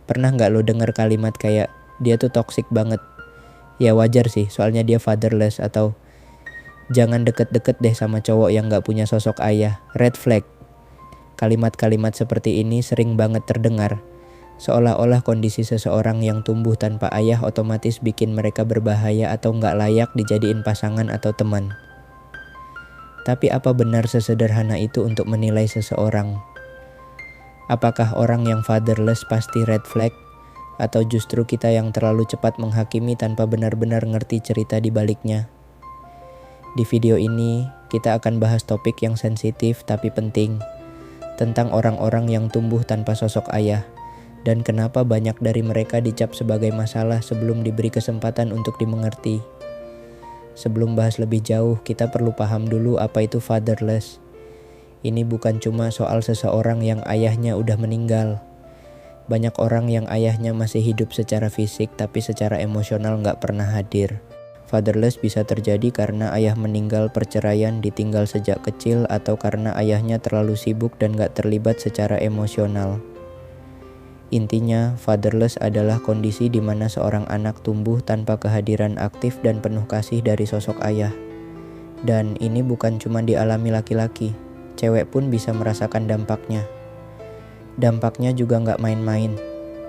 Pernah nggak lo denger kalimat kayak, dia tuh toxic banget? Ya wajar sih, soalnya dia fatherless. Atau, jangan deket-deket deh sama cowok yang nggak punya sosok ayah. Red flag. Kalimat-kalimat seperti ini sering banget terdengar. Seolah-olah kondisi seseorang yang tumbuh tanpa ayah otomatis bikin mereka berbahaya atau nggak layak dijadiin pasangan atau teman. Tapi apa benar sesederhana itu untuk menilai seseorang? Apakah orang yang fatherless pasti red flag? Atau justru kita yang terlalu cepat menghakimi tanpa benar-benar ngerti cerita di baliknya? Di video ini, kita akan bahas topik yang sensitif tapi penting, tentang orang-orang yang tumbuh tanpa sosok ayah, dan kenapa banyak dari mereka dicap sebagai masalah sebelum diberi kesempatan untuk dimengerti. Sebelum bahas lebih jauh, kita perlu paham dulu apa itu fatherless. Ini bukan cuma soal seseorang yang ayahnya udah meninggal. Banyak orang yang ayahnya masih hidup secara fisik tapi secara emosional gak pernah hadir. Fatherless bisa terjadi karena ayah meninggal, perceraian, ditinggal sejak kecil, atau karena ayahnya terlalu sibuk dan gak terlibat secara emosional. Intinya, fatherless adalah kondisi di mana seorang anak tumbuh tanpa kehadiran aktif dan penuh kasih dari sosok ayah. Dan ini bukan cuma dialami laki-laki, cewek pun bisa merasakan dampaknya. Dampaknya juga nggak main-main.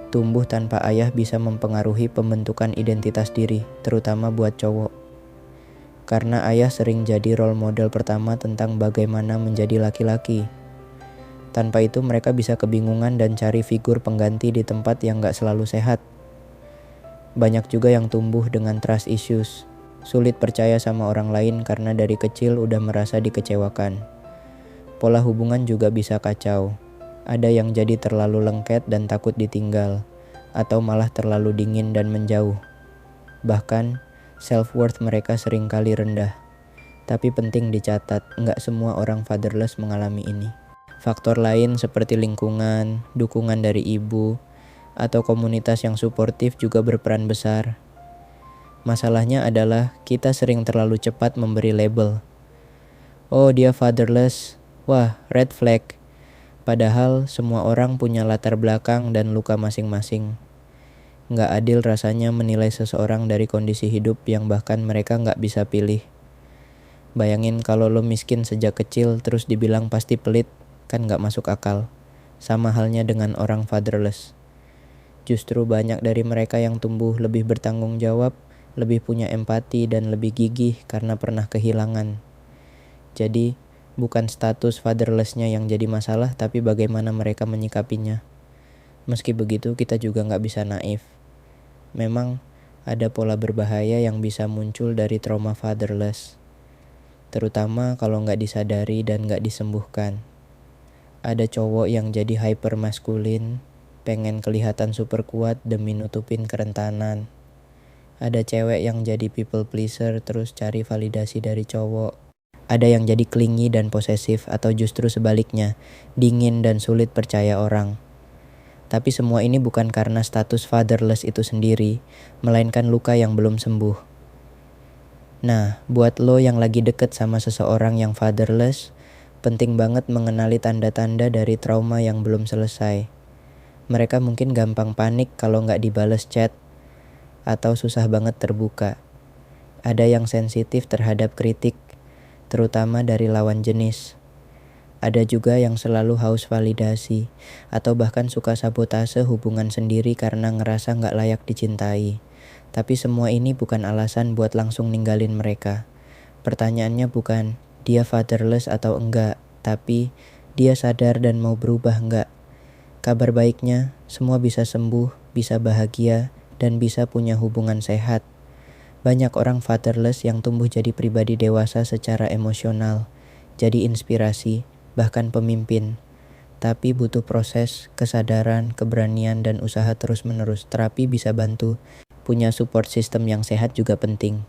Tumbuh tanpa ayah bisa mempengaruhi pembentukan identitas diri, terutama buat cowok. Karena ayah sering jadi role model pertama tentang bagaimana menjadi laki-laki. Tanpa itu mereka bisa kebingungan dan cari figur pengganti di tempat yang gak selalu sehat. Banyak juga yang tumbuh dengan trust issues, sulit percaya sama orang lain karena dari kecil udah merasa dikecewakan. Pola hubungan juga bisa kacau. Ada yang jadi terlalu lengket dan takut ditinggal, atau malah terlalu dingin dan menjauh. Bahkan, self-worth mereka seringkali rendah. Tapi penting dicatat, gak semua orang fatherless mengalami ini. Faktor lain seperti lingkungan, dukungan dari ibu, atau komunitas yang suportif juga berperan besar. Masalahnya adalah kita sering terlalu cepat memberi label. Oh, dia fatherless. Wah, red flag. Padahal semua orang punya latar belakang dan luka masing-masing. Nggak adil rasanya menilai seseorang dari kondisi hidup yang bahkan mereka nggak bisa pilih. Bayangin kalau lo miskin sejak kecil terus dibilang pasti pelit. Kan gak masuk akal. Sama halnya dengan orang fatherless. Justru banyak dari mereka yang tumbuh lebih bertanggung jawab, lebih punya empati, dan lebih gigih karena pernah kehilangan. Jadi, bukan status fatherlessnya yang jadi masalah, tapi bagaimana mereka menyikapinya. Meski begitu, kita juga gak bisa naif. Memang ada pola berbahaya yang bisa muncul dari trauma fatherless. Terutama kalau gak disadari dan gak disembuhkan. Ada cowok yang jadi hyper maskulin, pengen kelihatan super kuat demi nutupin kerentanan. Ada cewek yang jadi people pleaser terus cari validasi dari cowok. Ada yang jadi clingy dan posesif atau justru sebaliknya, dingin dan sulit percaya orang. Tapi semua ini bukan karena status fatherless itu sendiri, melainkan luka yang belum sembuh. Nah, buat lo yang lagi deket sama seseorang yang fatherless, penting banget mengenali tanda-tanda dari trauma yang belum selesai. Mereka mungkin gampang panik kalau nggak dibales chat, atau susah banget terbuka. Ada yang sensitif terhadap kritik, terutama dari lawan jenis. Ada juga yang selalu haus validasi, atau bahkan suka sabotase hubungan sendiri karena ngerasa nggak layak dicintai. Tapi semua ini bukan alasan buat langsung ninggalin mereka. Pertanyaannya bukan dia fatherless atau enggak, tapi dia sadar dan mau berubah enggak. Kabar baiknya, semua bisa sembuh, bisa bahagia, dan bisa punya hubungan sehat. Banyak orang fatherless yang tumbuh jadi pribadi dewasa secara emosional, jadi inspirasi, bahkan pemimpin. Tapi butuh proses, kesadaran, keberanian, dan usaha terus-menerus. Terapi bisa bantu. Punya support system yang sehat juga penting.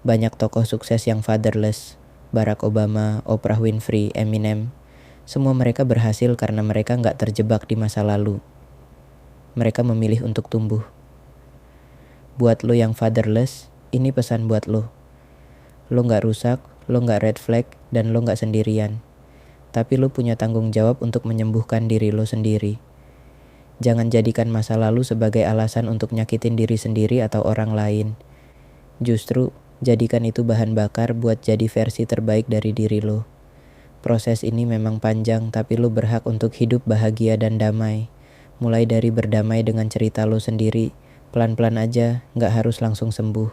Banyak tokoh sukses yang fatherless, Barack Obama, Oprah Winfrey, Eminem. Semua mereka berhasil karena mereka gak terjebak di masa lalu. Mereka memilih untuk tumbuh. Buat lo yang fatherless, ini pesan buat lo. Lo gak rusak, lo gak red flag, dan lo gak sendirian. Tapi lo punya tanggung jawab untuk menyembuhkan diri lo sendiri. Jangan jadikan masa lalu sebagai alasan untuk nyakitin diri sendiri atau orang lain. Justru, jadikan itu bahan bakar buat jadi versi terbaik dari diri lo. Proses ini memang panjang, tapi lo berhak untuk hidup bahagia dan damai. Mulai dari berdamai dengan cerita lo sendiri, pelan-pelan aja, gak harus langsung sembuh.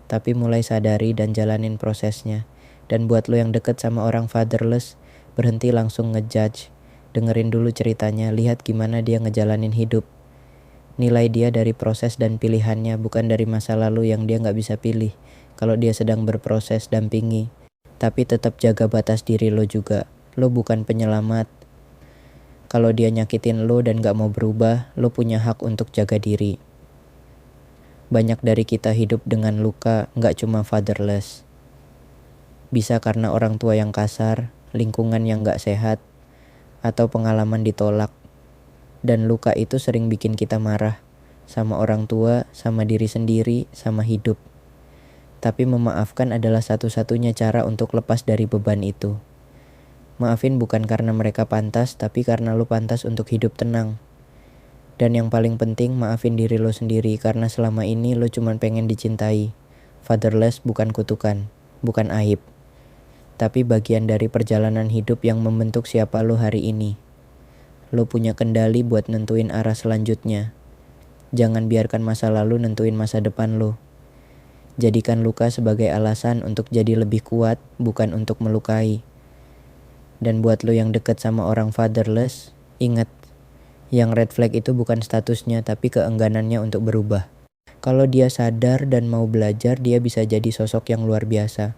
Tapi mulai sadari dan jalanin prosesnya. Dan buat lo yang deket sama orang fatherless, berhenti langsung ngejudge. Dengerin dulu ceritanya, lihat gimana dia ngejalanin hidup. Nilai dia dari proses dan pilihannya, bukan dari masa lalu yang dia gak bisa pilih. Kalau dia sedang berproses, dampingi. Tapi tetap jaga batas diri lo juga. Lo bukan penyelamat. Kalau dia nyakitin lo dan gak mau berubah, lo punya hak untuk jaga diri. Banyak dari kita hidup dengan luka, gak cuma fatherless. Bisa karena orang tua yang kasar, lingkungan yang gak sehat, atau pengalaman ditolak. Dan luka itu sering bikin kita marah. Sama orang tua, sama diri sendiri, sama hidup. Tapi memaafkan adalah satu-satunya cara untuk lepas dari beban itu. Maafin bukan karena mereka pantas, tapi karena lo pantas untuk hidup tenang. Dan yang paling penting, maafin diri lo sendiri karena selama ini lo cuma pengen dicintai. Fatherless bukan kutukan, bukan aib. Tapi bagian dari perjalanan hidup yang membentuk siapa lo hari ini. Lo punya kendali buat nentuin arah selanjutnya. Jangan biarkan masa lalu nentuin masa depan lo. Jadikan luka sebagai alasan untuk jadi lebih kuat, bukan untuk melukai. Dan buat lo yang deket sama orang fatherless, ingat, yang red flag itu bukan statusnya tapi keengganannya untuk berubah. Kalau dia sadar dan mau belajar, dia bisa jadi sosok yang luar biasa.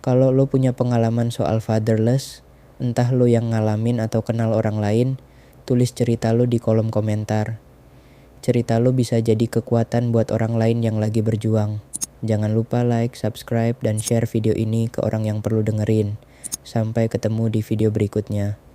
Kalau lo punya pengalaman soal fatherless, entah lo yang ngalamin atau kenal orang lain, tulis cerita lo di kolom komentar. Cerita lo bisa jadi kekuatan buat orang lain yang lagi berjuang. Jangan lupa like, subscribe, dan share video ini ke orang yang perlu dengerin. Sampai ketemu di video berikutnya.